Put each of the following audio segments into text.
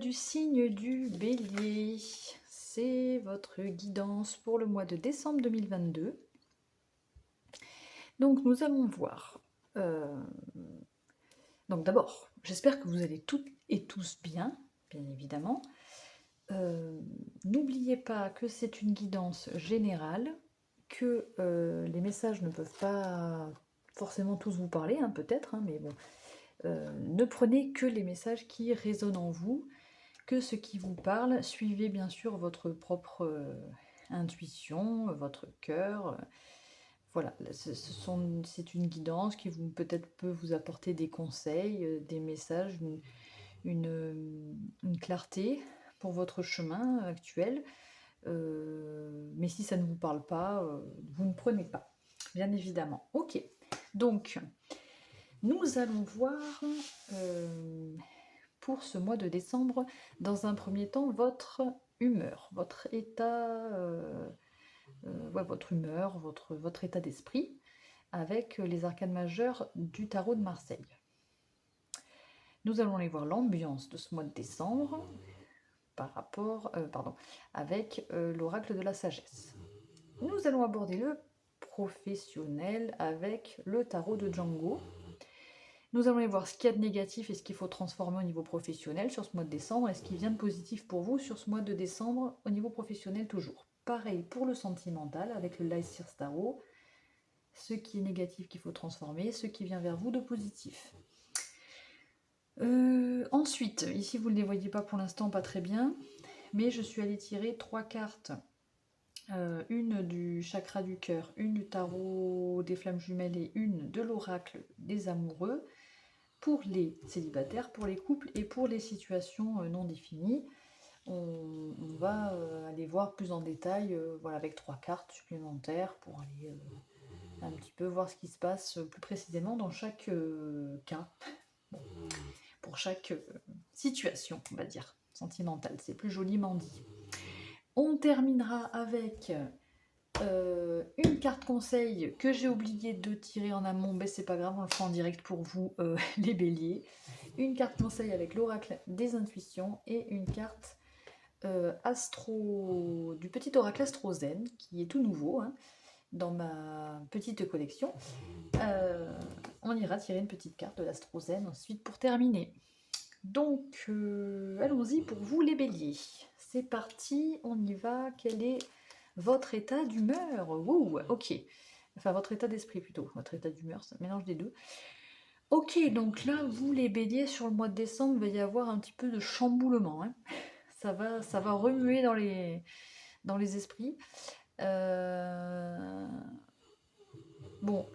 du signe du Bélier. C'est votre guidance pour le mois de décembre 2022. Donc nous allons voir. Donc d'abord, j'espère que vous allez toutes et tous bien évidemment. N'oubliez pas que c'est une guidance générale, que les messages ne peuvent pas forcément tous vous parler, hein, peut-être, hein, mais bon. Ne prenez que les messages qui résonnent en vous, que ce qui vous parle. Suivez bien sûr votre propre intuition, votre cœur. Voilà, c'est une guidance qui peut-être peut vous apporter des conseils, des messages, une clarté pour votre chemin actuel. Mais si ça ne vous parle pas, vous ne prenez pas, bien évidemment. Ok, donc nous allons voir pour ce mois de décembre, dans un premier temps, votre humeur, votre état, votre humeur, votre état d'esprit, avec les arcanes majeures du tarot de Marseille. Nous allons aller voir l'ambiance de ce mois de décembre par rapport, avec l'oracle de la sagesse. Nous allons aborder le professionnel avec le tarot de Django. Nous allons aller voir ce qu'il y a de négatif et ce qu'il faut transformer au niveau professionnel sur ce mois de décembre et ce qui vient de positif pour vous sur ce mois de décembre au niveau professionnel toujours. Pareil pour le sentimental avec le Lycir Tarot, ce qui est négatif qu'il faut transformer, ce qui vient vers vous de positif. Ensuite, ici vous ne les voyez pas pour l'instant, pas très bien, mais je suis allée tirer 3 cartes. Une du chakra du cœur, une du tarot des flammes jumelles et une de l'oracle des amoureux, pour les célibataires, pour les couples et pour les situations non définies. On va aller voir plus en détail voilà, avec 3 cartes supplémentaires pour aller un petit peu voir ce qui se passe plus précisément dans chaque cas, bon, pour chaque situation, on va dire, sentimentale. C'est plus joliment dit. On terminera avec une carte conseil que j'ai oublié de tirer en amont, mais c'est pas grave, on le fera en direct pour vous, les béliers. Une carte conseil avec l'oracle des intuitions et une carte du petit oracle Astro-Zen, qui est tout nouveau hein, dans ma petite collection. On ira tirer une petite carte de l'Astro-Zen ensuite pour terminer. Donc, allons-y pour vous les béliers. C'est parti, on y va. Quel est votre état d'humeur? Wow, ok. Enfin, votre état d'esprit plutôt. Votre état d'humeur, c'est un mélange des deux. Ok, donc là, vous les béliers, sur le mois de décembre, il va y avoir un petit peu de chamboulement. Hein. Ça va remuer dans les esprits. Bon,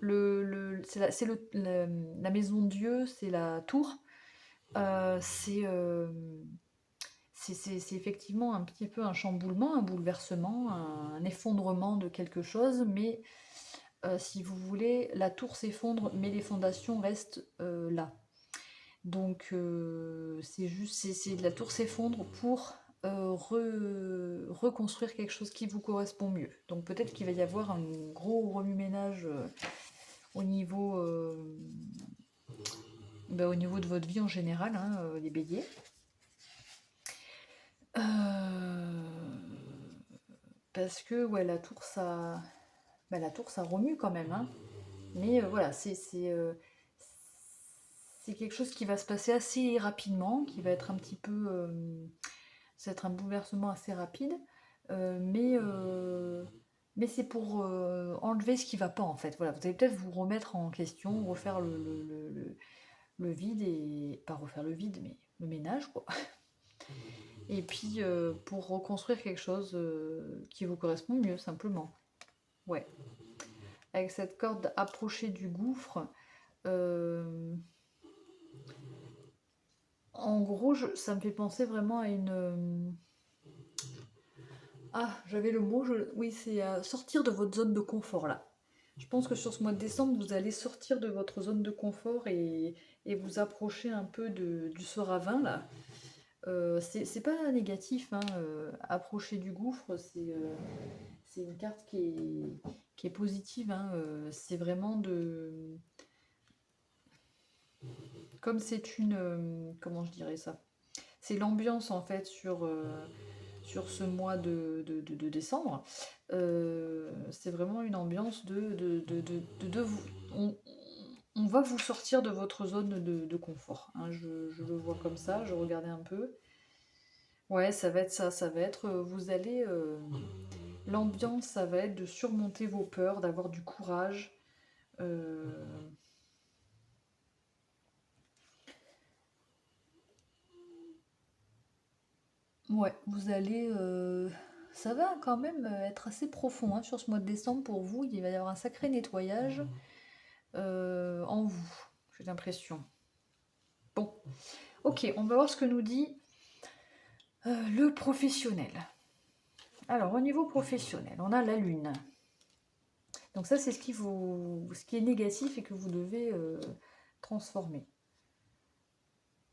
c'est la maison de Dieu, c'est la tour. C'est effectivement un petit peu un chamboulement, un bouleversement, un effondrement de quelque chose, mais si vous voulez, la tour s'effondre, mais les fondations restent là. Donc la tour s'effondre pour reconstruire quelque chose qui vous correspond mieux. Donc peut-être qu'il va y avoir un gros remue-ménage au niveau de votre vie en général, hein, les béliers. Parce que ouais, la tour ça remue quand même. Hein. Mais voilà, c'est quelque chose qui va se passer assez rapidement, qui va être un petit peu... ça va être un bouleversement assez rapide. Mais c'est pour enlever ce qui va pas en fait. Voilà, vous allez peut-être vous remettre en question, refaire le vide et... Pas refaire le vide, mais le ménage quoi. Et puis pour reconstruire quelque chose qui vous correspond mieux simplement. Ouais. Avec cette corde approchée du gouffre, en gros, ça me fait penser vraiment à une... Ah, j'avais le mot, oui, c'est sortir de votre zone de confort là. Je pense que sur ce mois de décembre, vous allez sortir de votre zone de confort et vous approcher un peu du Seuravin là. C'est pas négatif, hein, approcher du gouffre, c'est une carte qui est positive. Hein, c'est vraiment de... Comme c'est une... comment je dirais ça? c'est l'ambiance en fait sur ce mois de décembre. C'est vraiment une ambiance de vous. On va vous sortir de votre zone de confort, hein, je le vois comme ça, je regardais un peu. Ouais, ça va être ça, ça va être, vous allez, l'ambiance, ça va être de surmonter vos peurs, d'avoir du courage. euh, ouais, vous allez, ça va quand même être assez profond hein, sur ce mois de décembre pour vous. Il va y avoir un sacré nettoyage en vous, j'ai l'impression. Bon, ok, on va voir ce que nous dit le professionnel. Alors, au niveau professionnel, on a la lune. Donc ça, c'est ce qui est négatif et que vous devez transformer.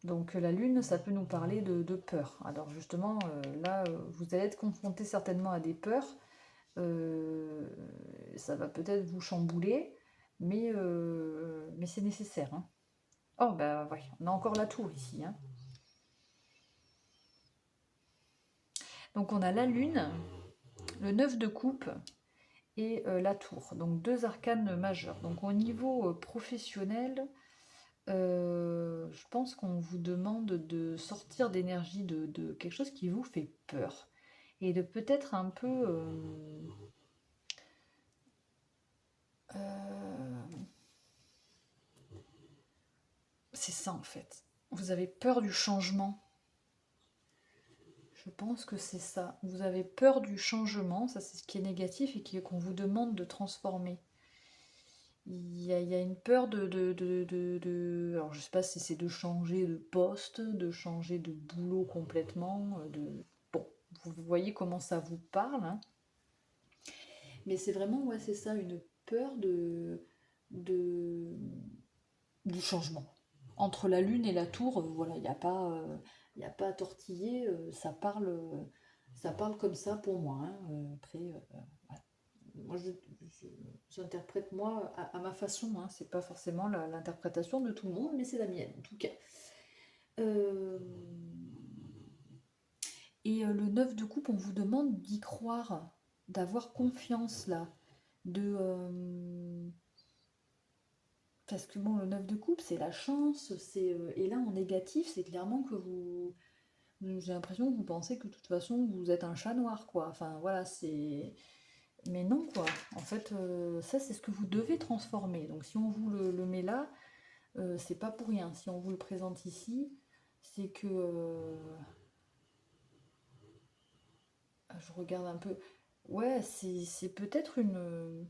Donc la lune, ça peut nous parler de peur. Alors justement, là, vous allez être confronté certainement à des peurs. Euh, Ça va peut-être vous chambouler, mais c'est nécessaire, hein. Oh, bah ouais, on a encore la tour ici, hein. Donc on a la lune, le 9 de coupe et la tour. Donc deux arcanes majeurs. Donc au niveau professionnel, je pense qu'on vous demande de sortir d'énergie de quelque chose qui vous fait peur. Et de peut-être un peu... c'est ça en fait. Vous avez peur du changement. Je pense que c'est ça. Vous avez peur du changement, ça c'est ce qui est négatif et qu'on vous demande de transformer. Il y a une peur alors je sais pas si c'est de changer de poste, de changer de boulot complètement, bon, vous voyez comment ça vous parle, hein. Mais c'est vraiment, ouais, c'est ça, une peur de, du changement. Entre la lune et la tour, voilà, il y a pas à tortiller, ça parle comme ça pour moi, hein. Après, voilà. Moi, j'interprète moi à ma façon, hein. C'est pas forcément l'interprétation de tout le monde, mais c'est la mienne en tout cas. Euh, Et le 9 de coupe, on vous demande d'y croire, d'avoir confiance là, de parce que bon, le 9 de coupe, c'est la chance, et là en négatif, c'est clairement que j'ai l'impression que vous pensez que de toute façon vous êtes un chat noir, quoi. Enfin voilà, c'est. Mais non, quoi. En fait, ça c'est ce que vous devez transformer. Donc si on vous le met là, c'est pas pour rien. Si on vous le présente ici, c'est que. Je regarde un peu. Ouais, c'est peut-être une.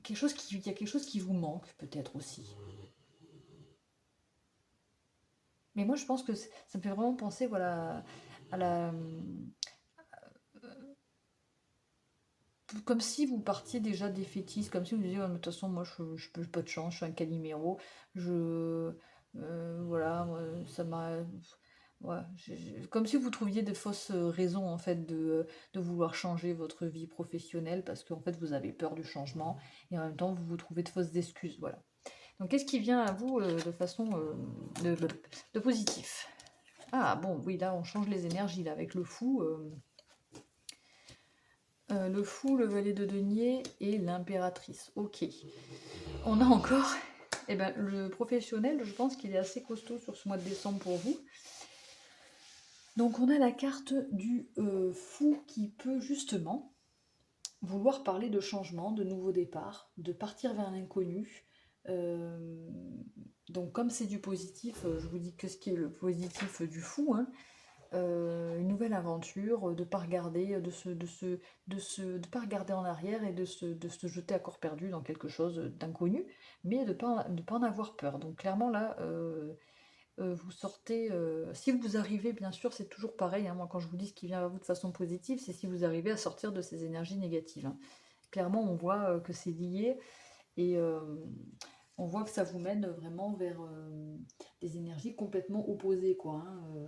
Il y a quelque chose qui vous manque, peut-être aussi. Mais moi, je pense que ça me fait vraiment penser, voilà, à la. Comme si vous partiez déjà défaitiste, comme si vous disiez, ouais, mais de toute façon, moi, je peux pas de chance, je suis un Calimero, voilà, moi, ça m'a. Ouais, comme si vous trouviez de fausses raisons, en fait, de vouloir changer votre vie professionnelle, parce qu'en fait, vous avez peur du changement, et en même temps, vous vous trouvez de fausses excuses, voilà. Donc, qu'est-ce qui vient à vous de façon de positif? Ah, bon, oui, là, on change les énergies, là, avec le fou. Le fou, le valet de denier et l'impératrice. Ok. On a encore eh ben, le professionnel, je pense qu'il est assez costaud sur ce mois de décembre pour vous. Donc on a la carte du fou qui peut justement vouloir parler de changement, de nouveau départ, de partir vers l'inconnu. Euh, donc comme c'est du positif, je vous dis que ce qui est le positif du fou, hein, une nouvelle aventure, de pas regarder, de pas regarder en arrière et de se jeter à corps perdu dans quelque chose d'inconnu, mais de pas en avoir peur. Donc clairement là, vous sortez, si vous arrivez, bien sûr, c'est toujours pareil, hein, moi quand je vous dis ce qui vient à vous de façon positive, c'est si vous arrivez à sortir de ces énergies négatives, hein. Clairement, on voit que c'est lié et on voit que ça vous mène vraiment vers des énergies complètement opposées, quoi, hein,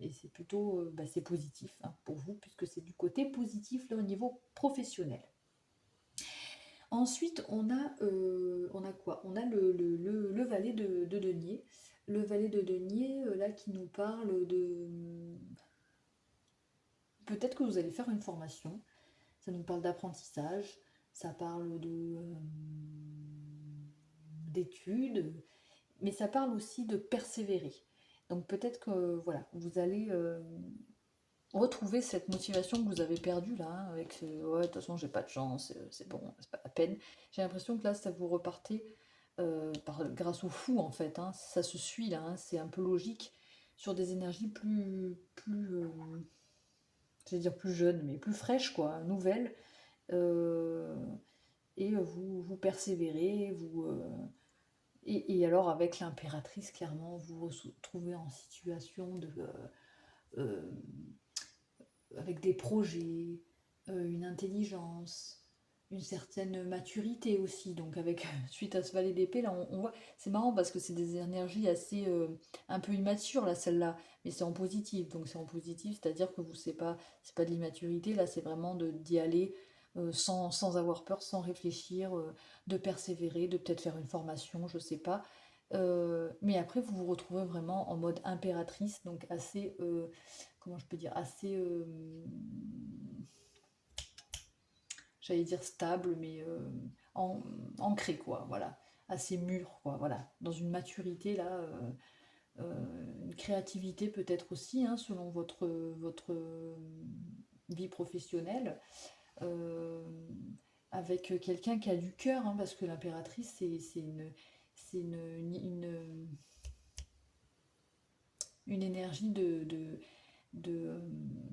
et c'est plutôt c'est positif hein, pour vous, puisque c'est du côté positif là, au niveau professionnel. Ensuite, on a quoi? On a le valet de denier. Le valet de denier, là, qui nous parle de... Peut-être que vous allez faire une formation. Ça nous parle d'apprentissage. Ça parle d'études. Mais ça parle aussi de persévérer. Donc peut-être que, voilà, vous allez... retrouver cette motivation que vous avez perdue là, hein, avec ouais, de toute façon j'ai pas de chance, c'est bon, c'est pas la peine. J'ai l'impression que là, ça vous repartez grâce au fou en fait, hein, ça se suit là, hein, c'est un peu logique sur des énergies je vais dire plus jeunes, mais plus fraîches quoi, nouvelles. euh, et vous persévérez, et alors avec l'impératrice, clairement, vous vous retrouvez en situation de euh, avec des projets, une intelligence, une certaine maturité aussi. Donc avec suite à ce valet d'épée, là on voit, c'est marrant parce que c'est des énergies assez un peu immatures là celle-là, mais c'est en positif. Donc c'est en positif, c'est-à-dire que vous c'est pas de l'immaturité, là c'est vraiment d'y aller sans avoir peur, sans réfléchir, de persévérer, de peut-être faire une formation, je sais pas. Mais après vous vous retrouvez vraiment en mode impératrice, donc assez comment je peux dire, assez, j'allais dire stable, mais ancré, quoi, voilà, assez mûr, quoi, voilà, dans une maturité, là, une créativité peut-être aussi, hein, selon votre vie professionnelle, euh, avec quelqu'un qui a du cœur, hein, parce que l'impératrice, c'est une énergie de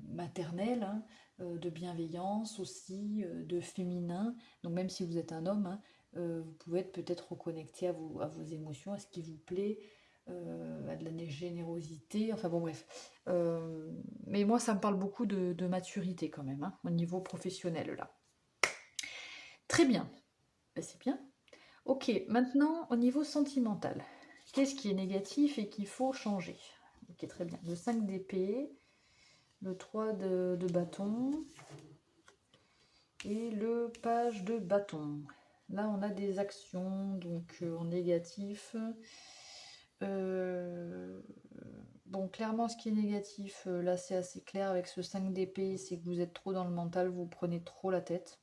maternelle, hein, de bienveillance aussi, de féminin. Donc même si vous êtes un homme, hein, vous pouvez être peut-être reconnecté à vos émotions, à ce qui vous plaît, à de la générosité, enfin bon bref. Mais moi ça me parle beaucoup de maturité quand même, hein, au niveau professionnel là. Très bien, ben, c'est bien. Ok, maintenant au niveau sentimental. Qu'est-ce qui est négatif et qu'il faut changer? Ok, très bien. Le 5 d'épée, le 3 de bâton et le page de bâton. Là, on a des actions, donc en négatif. Bon, clairement, ce qui est négatif, là, c'est assez clair avec ce 5 d'épée, c'est que vous êtes trop dans le mental, vous prenez trop la tête.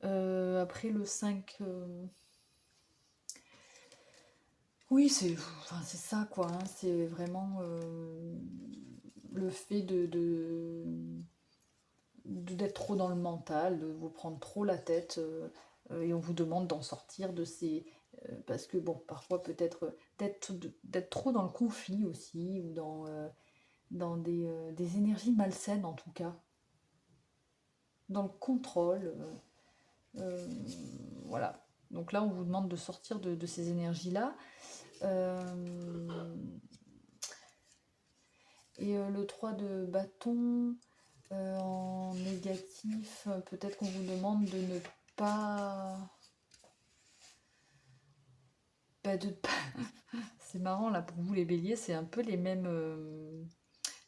Après, le 5... oui, enfin, c'est ça, quoi. Hein, c'est vraiment le fait d'être trop dans le mental, de vous prendre trop la tête, et on vous demande d'en sortir de ces... parce que bon, parfois peut-être d'être trop dans le conflit aussi, ou dans des énergies malsaines en tout cas, dans le contrôle. Euh, voilà. Donc là, on vous demande de sortir de ces énergies-là. Et le 3 de bâton, en négatif, peut-être qu'on vous demande de ne pas... C'est marrant là pour vous les béliers, c'est un peu les mêmes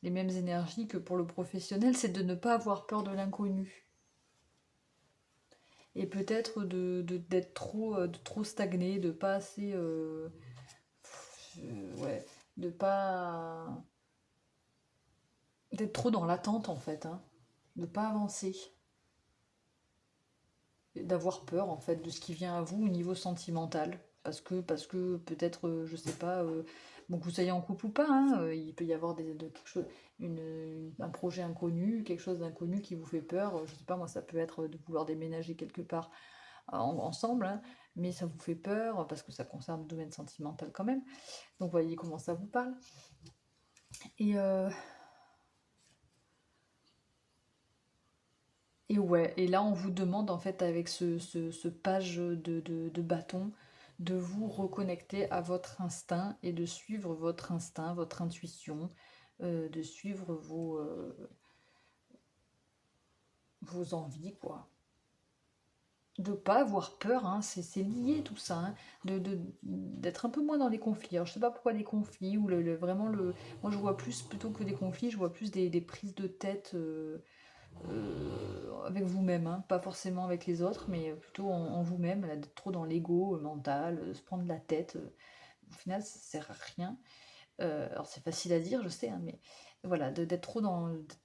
énergies que pour le professionnel, c'est de ne pas avoir peur de l'inconnu. Et peut-être d'être de trop stagné, de pas assez... ouais, de pas... d'être trop dans l'attente en fait, hein, de pas avancer. D'avoir peur en fait de ce qui vient à vous au niveau sentimental, parce que peut-être je sais pas, bon que vous soyez en couple ou pas, hein, il peut y avoir quelque chose, un projet inconnu, quelque chose d'inconnu qui vous fait peur, je sais pas moi, ça peut être de vouloir déménager quelque part ensemble, hein, mais ça vous fait peur parce que ça concerne le domaine sentimental quand même, donc voyez comment ça vous parle. Et ouais, et là on vous demande en fait avec ce page de bâton de vous reconnecter à votre instinct et de suivre votre instinct, votre intuition, de suivre vos envies, quoi. De pas avoir peur, hein, c'est lié tout ça, hein, d'être un peu moins dans les conflits. Alors je sais pas pourquoi les conflits, ou vraiment moi je vois plus, plutôt que des conflits, je vois plus des prises de tête avec vous-même, hein, pas forcément avec les autres, mais plutôt en vous-même, d'être trop dans l'ego mental, se prendre la tête. Au final, ça sert à rien. Alors c'est facile à dire, je sais, hein, mais voilà, d'être trop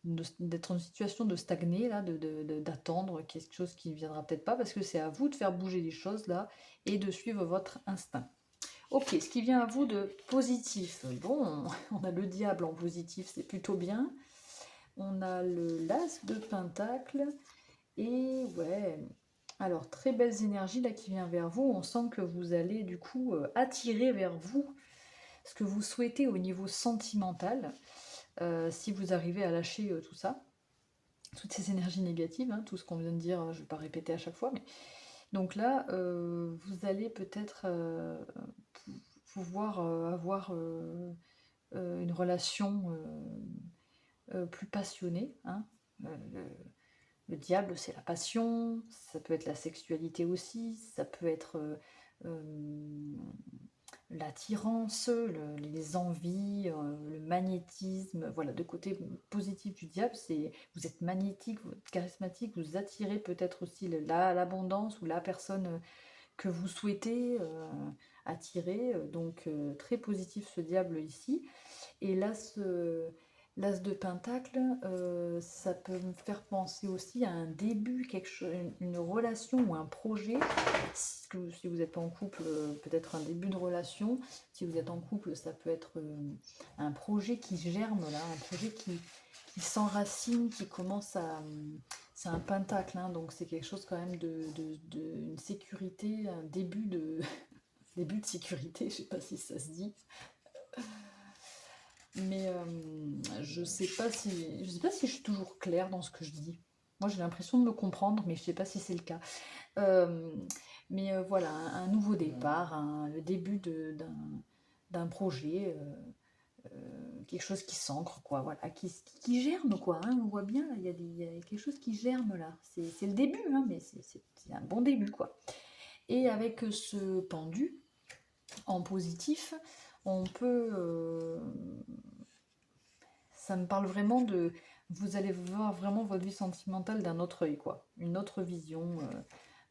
d'être en situation de stagner, là, d'attendre quelque chose qui ne viendra peut-être pas, parce que c'est à vous de faire bouger les choses, là, et de suivre votre instinct. Ok, ce qui vient à vous de positif. Bon, on a le diable en positif, c'est plutôt bien. On a le l'as de pentacle. Et ouais, alors très belles énergies là qui vient vers vous. On sent que vous allez du coup attirer vers vous ce que vous souhaitez au niveau sentimental. Si vous arrivez à lâcher tout ça, toutes ces énergies négatives, hein, tout ce qu'on vient de dire, je ne vais pas répéter à chaque fois, mais donc là, vous allez peut-être pouvoir avoir une relation plus passionnée. Hein. Le diable, c'est la passion, ça peut être la sexualité aussi, ça peut être l'attirance, les envies, le magnétisme. Voilà, de côté positif du diable, c'est vous êtes magnétique, vous êtes charismatique, vous attirez peut-être aussi l'abondance ou la personne que vous souhaitez attirer. Donc très positif ce diable ici. Et là, l'as de pentacle, ça peut me faire penser aussi à un début, quelque chose, une relation ou un projet. Si vous n'êtes pas en couple, peut-être un début de relation. Si vous êtes en couple, ça peut être un projet qui germe, là, un projet qui s'enracine, qui commence à... C'est un pentacle, hein, donc c'est quelque chose quand même une sécurité, un début de, début de sécurité, je sais pas si ça se dit. Mais je sais pas si je suis toujours claire dans ce que je dis. Moi, j'ai l'impression de me comprendre, mais je sais pas si c'est le cas. Euh, mais voilà, un nouveau départ, le début d'un projet, quelque chose qui s'ancre, quoi, voilà, qui germe, quoi. Hein, on voit bien, il y a quelque chose qui germe là. C'est le début, hein, mais c'est un bon début, quoi. Et avec ce pendu en positif, on peut ça me parle vraiment de... Vous allez voir vraiment votre vie sentimentale d'un autre œil, quoi. Une autre vision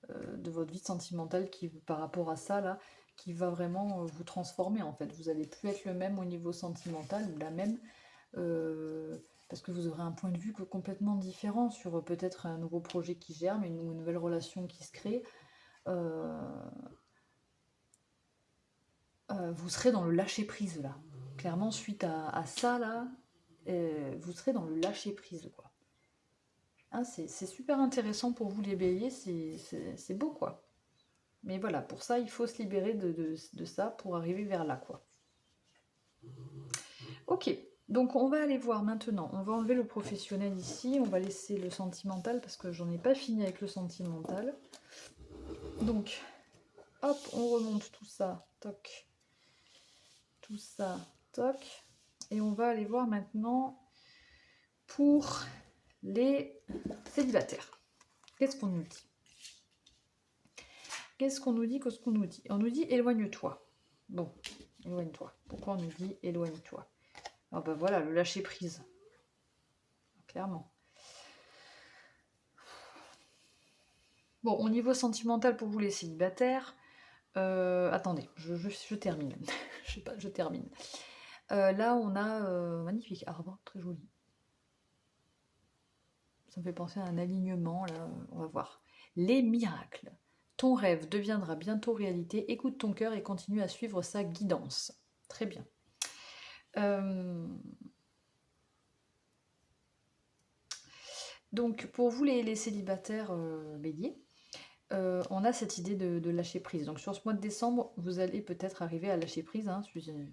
de votre vie sentimentale qui, par rapport à ça, là, qui va vraiment vous transformer, en fait. Vous allez plus être le même au niveau sentimental, ou la même, parce que vous aurez un point de vue complètement différent sur peut-être un nouveau projet qui germe, une nouvelle relation qui se crée. Vous serez dans le lâcher-prise, là. Clairement, suite à ça, là, vous serez dans le lâcher-prise, quoi. Ah, c'est super intéressant pour vous les béliers, c'est beau quoi. Mais voilà, pour ça, il faut se libérer de ça pour arriver vers là quoi. Ok, donc on va aller voir maintenant, on va enlever le professionnel ici, on va laisser le sentimental parce que j'en ai pas fini avec le sentimental. Donc, hop, on remonte tout ça, toc, tout ça, toc, et on va aller voir maintenant pour les célibataires. Qu'est-ce qu'on nous dit? Qu'est-ce qu'on nous dit? Qu'est-ce qu'on nous dit? On nous dit éloigne-toi. Bon, éloigne-toi. Pourquoi on nous dit éloigne-toi? Ah ben voilà, le lâcher prise. Clairement. Bon, au niveau sentimental pour vous les célibataires, attendez, je termine. Je sais pas, je termine. Là, on a magnifique arbre, très joli. Ça me fait penser à un alignement, là, on va voir. Les miracles. Ton rêve deviendra bientôt réalité. Écoute ton cœur et continue à suivre sa guidance. Très bien. Donc, pour vous les célibataires béliers, on a cette idée de lâcher prise. Donc, sur ce mois de décembre, vous allez peut-être arriver à lâcher prise. Hein.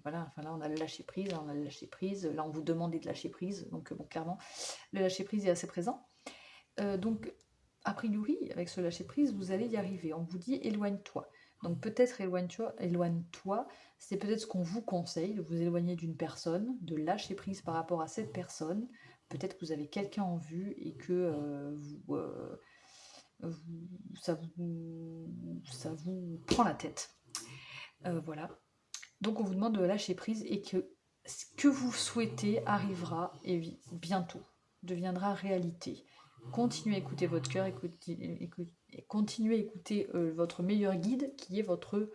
Voilà, enfin là, on a le lâcher prise, là, on a le lâcher prise. Là, on vous demandait de lâcher prise. Donc, bon, clairement, le lâcher prise est assez présent. Donc, a priori, avec ce lâcher prise, vous allez y arriver. On vous dit éloigne-toi. Donc, peut-être éloigne-toi, c'est peut-être ce qu'on vous conseille, de vous éloigner d'une personne, de lâcher prise par rapport à cette personne. Peut-être que vous avez quelqu'un en vue et que ça vous prend la tête. Voilà. Donc on vous demande de lâcher prise et que ce que vous souhaitez arrivera et bientôt, deviendra réalité. continuez à écouter votre cœur, continuez à écouter votre meilleur guide qui est votre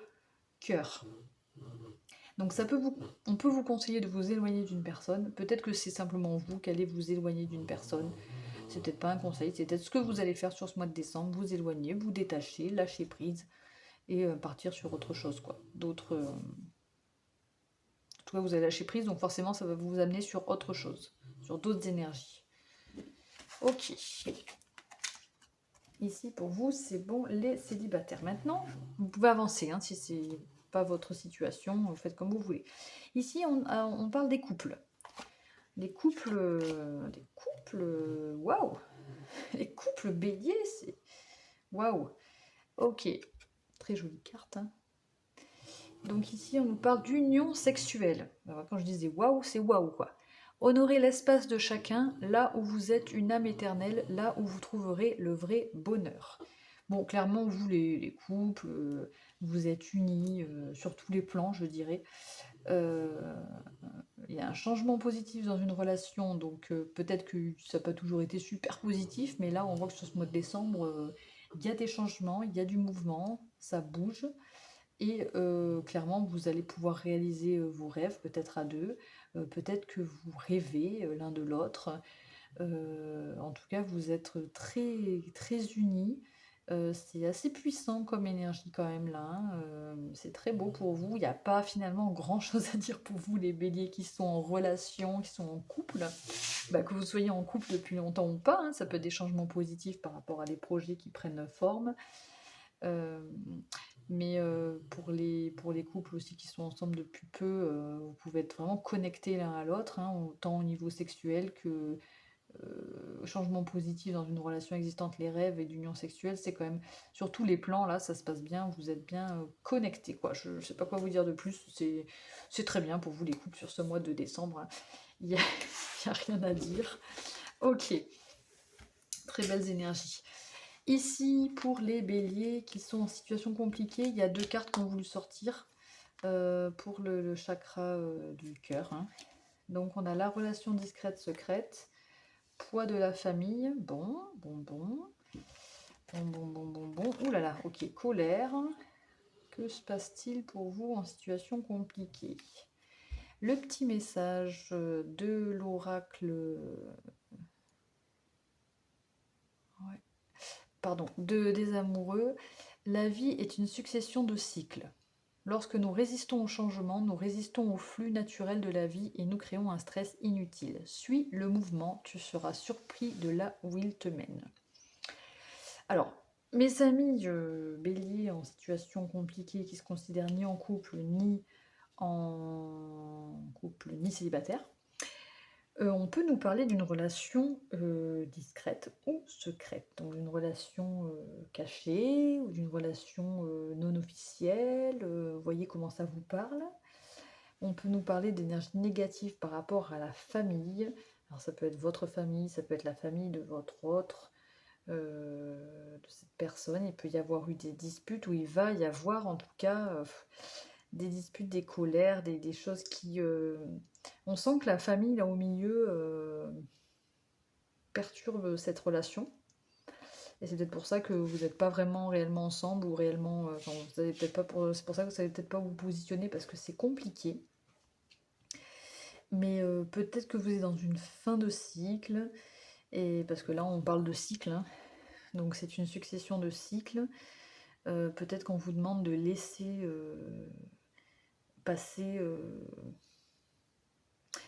cœur. Donc on peut vous conseiller de vous éloigner d'une personne. Peut-être que c'est simplement vous qui allez vous éloigner d'une personne. C'est peut-être pas un conseil, c'est peut-être ce que vous allez faire sur ce mois de décembre. Vous éloigner, vous détacher, lâcher prise et partir sur autre chose, quoi. D'autres. En tout cas, vous allez lâcher prise, donc forcément, ça va vous amener sur autre chose, sur d'autres énergies. Ok. Ici, pour vous, c'est bon, les célibataires. Maintenant, vous pouvez avancer, hein, si c'est pas votre situation, vous faites comme vous voulez. Ici, on parle des couples. Les couples, waouh. Les couples béliers, c'est waouh. Ok, très jolie carte. Hein. Donc ici, on nous parle d'union sexuelle. Alors, quand je disais waouh, c'est waouh quoi. Honorez l'espace de chacun, là où vous êtes une âme éternelle, là où vous trouverez le vrai bonheur. Bon, clairement, vous, les couples, vous êtes unis sur tous les plans, je dirais. Il y a un changement positif dans une relation, donc peut-être que ça n'a pas toujours été super positif, mais là, on voit que sur ce mois de décembre, il y a des changements, il y a du mouvement, ça bouge. Et clairement, vous allez pouvoir réaliser vos rêves, peut-être à deux, peut-être que vous rêvez l'un de l'autre. En tout cas, vous êtes très, très unis. C'est assez puissant comme énergie quand même là. Hein. C'est très beau pour vous. Il n'y a pas finalement grand-chose à dire pour vous, les béliers qui sont en relation, qui sont en couple. Bah, que vous soyez en couple depuis longtemps ou pas, hein, ça peut être des changements positifs par rapport à des projets qui prennent forme. Mais pour les couples aussi qui sont ensemble depuis peu, vous pouvez être vraiment connectés l'un à l'autre, hein, autant au niveau sexuel que changement positif dans une relation existante, les rêves et d'union sexuelle, c'est quand même sur tous les plans là, ça se passe bien, vous êtes bien connectés quoi. Je sais pas quoi vous dire de plus, c'est très bien pour vous les couples sur ce mois de décembre. Hein. Il n'y a, y a rien à dire. Ok, très belles énergies. Ici, pour les béliers qui sont en situation compliquée, il y a deux cartes qu'on voulu sortir pour le chakra du cœur. Hein. Donc, on a la relation discrète secrète, poids de la famille, bon. Ouh là là, ok, colère. Que se passe-t-il pour vous en situation compliquée? Le petit message de l'oracle... des amoureux, la vie est une succession de cycles. Lorsque nous résistons au changement, nous résistons au flux naturel de la vie et nous créons un stress inutile. Suis le mouvement, tu seras surpris de là où il te mène. Alors, mes amis béliers en situation compliquée qui se considèrent ni en couple, ni célibataire, on peut nous parler d'une relation discrète ou secrète, donc d'une relation cachée ou d'une relation non officielle, voyez comment ça vous parle. On peut nous parler d'énergie négative par rapport à la famille, alors ça peut être votre famille, ça peut être la famille de votre autre, de cette personne, il peut y avoir eu des disputes, ou il va y avoir en tout cas des disputes, des colères, des choses qui... on sent que la famille là au milieu perturbe cette relation. Et c'est peut-être pour ça que vous n'êtes pas vraiment réellement ensemble ou réellement. Vous avez peut-être pas c'est pour ça que vous savez peut-être pas vous positionner parce que c'est compliqué. Mais peut-être que vous êtes dans une fin de cycle. Et parce que là on parle de cycle. Hein, donc c'est une succession de cycles. Peut-être qu'on vous demande de laisser passer.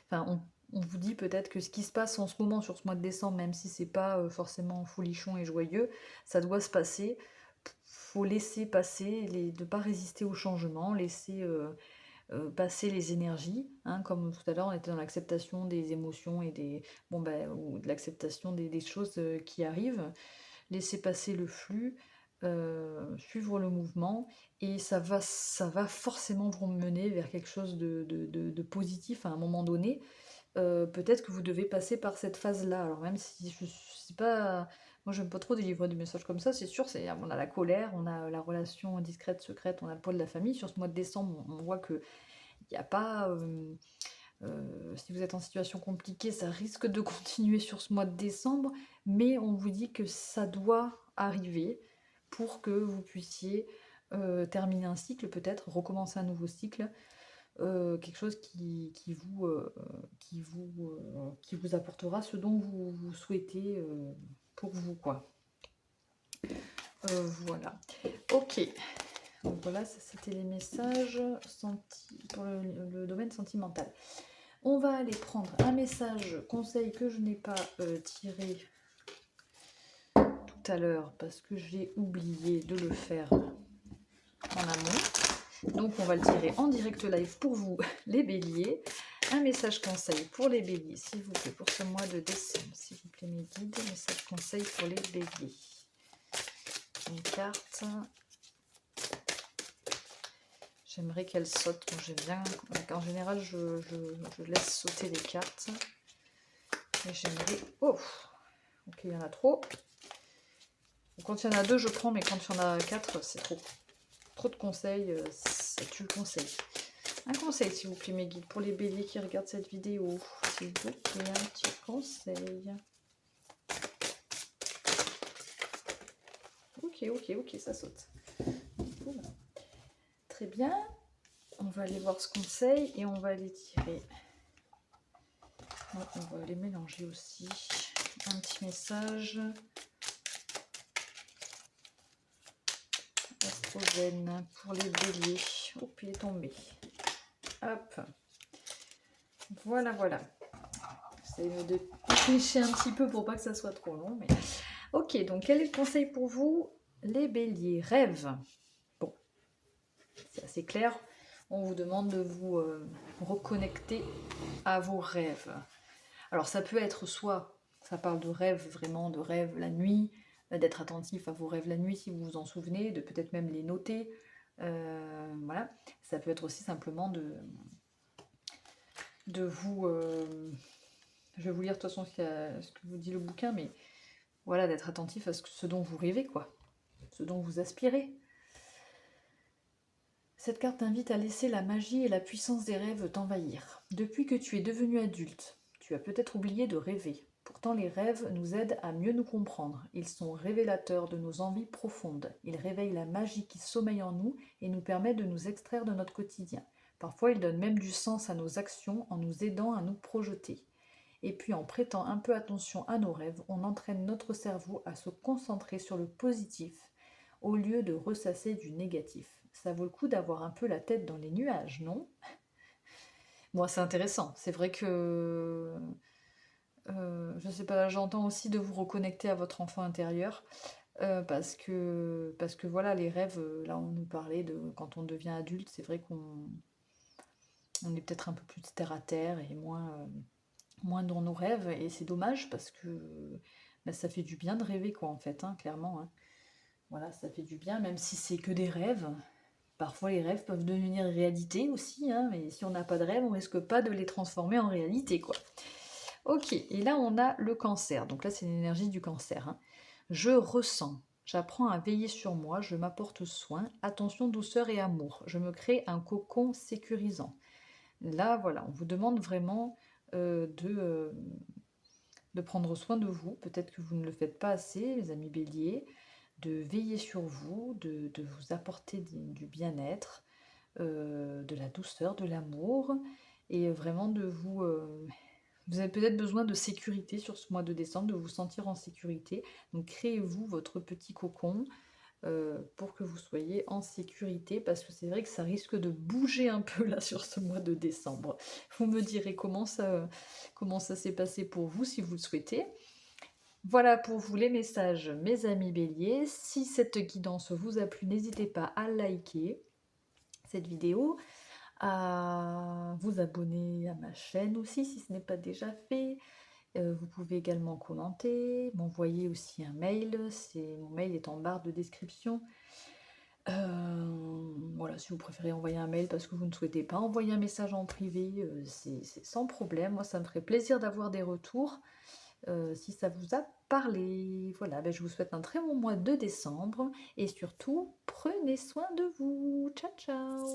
Enfin, on vous dit peut-être que ce qui se passe en ce moment sur ce mois de décembre, même si c'est pas forcément folichon et joyeux, ça doit se passer. Faut laisser passer, de ne pas résister au changement, laisser passer les énergies. Hein, comme tout à l'heure, on était dans l'acceptation des émotions et ou de l'acceptation des choses qui arrivent. Laisser passer le flux, suivre le mouvement, et ça va forcément vous mener vers quelque chose de positif à un moment donné. Peut-être que vous devez passer par cette phase-là. Alors même si je sais pas, moi j'aime pas trop délivrer des messages comme ça, c'est sûr, on a la colère, on a la relation discrète, secrète, on a le poids de la famille. Sur ce mois de décembre, on voit que il n'y a pas Si vous êtes en situation compliquée, ça risque de continuer sur ce mois de décembre, mais on vous dit que ça doit arriver pour que vous puissiez terminer un cycle, peut-être recommencer un nouveau cycle, quelque chose qui vous apportera ce dont vous souhaitez pour vous, quoi. Voilà. Ok. Donc voilà, c'était les messages pour le domaine sentimental. On va aller prendre un message conseil que je n'ai pas tiré tout à l'heure parce que j'ai oublié de le faire en amont. Donc on va le tirer en direct live pour vous, les béliers. Un message conseil pour les béliers, s'il vous plaît, pour ce mois de décembre. S'il vous plaît, mes guides, message conseil pour les béliers. Une carte. J'aimerais qu'elle saute. Bon, j'aime bien. En général, je laisse sauter les cartes. Mais j'aimerais... Oh! Ok, il y en a trop. Quand il y en a 2, je prends, mais quand il y en a 4, c'est trop. Trop de conseils, ça tue le conseil. Un conseil, s'il vous plaît, mes guides, pour les béliers qui regardent cette vidéo. S'il vous plaît, un petit conseil. Ok, ça saute. Voilà. Très bien. On va aller voir ce conseil et on va les tirer. On va les mélanger aussi. Un petit message. Astrogène pour les béliers. Oh, puis il est tombé. Hop. Voilà. J'essaie de tricher un petit peu pour pas que ça soit trop long. Mais... Ok, donc quel est le conseil pour vous, les béliers? Rêve. Bon, c'est assez clair. On vous demande de vous reconnecter à vos rêves. Alors ça peut être soit, ça parle de rêve, vraiment de rêve la nuit, d'être attentif à vos rêves la nuit si vous vous en souvenez, de peut-être même les noter. Voilà. Ça peut être aussi simplement de vous... je vais vous lire de toute façon ce que vous dit le bouquin, mais voilà, d'être attentif à ce dont vous rêvez, quoi. Ce dont vous aspirez. Cette carte t'invite à laisser la magie et la puissance des rêves t'envahir. Depuis que tu es devenu adulte, tu as peut-être oublié de rêver. Pourtant, les rêves nous aident à mieux nous comprendre. Ils sont révélateurs de nos envies profondes. Ils réveillent la magie qui sommeille en nous et nous permettent de nous extraire de notre quotidien. Parfois, ils donnent même du sens à nos actions en nous aidant à nous projeter. Et puis, en prêtant un peu attention à nos rêves, on entraîne notre cerveau à se concentrer sur le positif au lieu de ressasser du négatif. Ça vaut le coup d'avoir un peu la tête dans les nuages, non? Bon, c'est intéressant. C'est vrai que... je sais pas, j'entends aussi de vous reconnecter à votre enfant intérieur. Parce que voilà, les rêves, là on nous parlait de quand on devient adulte, c'est vrai qu'on est peut-être un peu plus terre à terre et moins dans nos rêves. Et c'est dommage parce que ça fait du bien de rêver, quoi, en fait, hein, clairement. Hein. Voilà, ça fait du bien, même si c'est que des rêves. Parfois, les rêves peuvent devenir réalité aussi, hein, mais si on n'a pas de rêve, on risque pas de les transformer en réalité, quoi. Ok, et là, on a le cancer. Donc là, c'est l'énergie du cancer. Hein. Je ressens, j'apprends à veiller sur moi, je m'apporte soin, attention, douceur et amour. Je me crée un cocon sécurisant. Là, voilà, on vous demande vraiment de prendre soin de vous. Peut-être que vous ne le faites pas assez, les amis béliers. De veiller sur vous, de vous apporter du bien-être, de la douceur, de l'amour, et vraiment de vous... vous avez peut-être besoin de sécurité sur ce mois de décembre, de vous sentir en sécurité. Donc créez-vous votre petit cocon pour que vous soyez en sécurité, parce que c'est vrai que ça risque de bouger un peu là sur ce mois de décembre. Vous me direz comment ça s'est passé pour vous si vous le souhaitez. Voilà pour vous les messages, mes amis béliers. Si cette guidance vous a plu, n'hésitez pas à liker cette vidéo, à vous abonner à ma chaîne aussi si ce n'est pas déjà fait. Vous pouvez également commenter, m'envoyer aussi un mail. Mon mail est en barre de description. Voilà, si vous préférez envoyer un mail parce que vous ne souhaitez pas envoyer un message en privé, c'est sans problème. Moi, ça me ferait plaisir d'avoir des retours. Si ça vous a parlé. Voilà, je vous souhaite un très bon mois de décembre et surtout, prenez soin de vous. Ciao, ciao!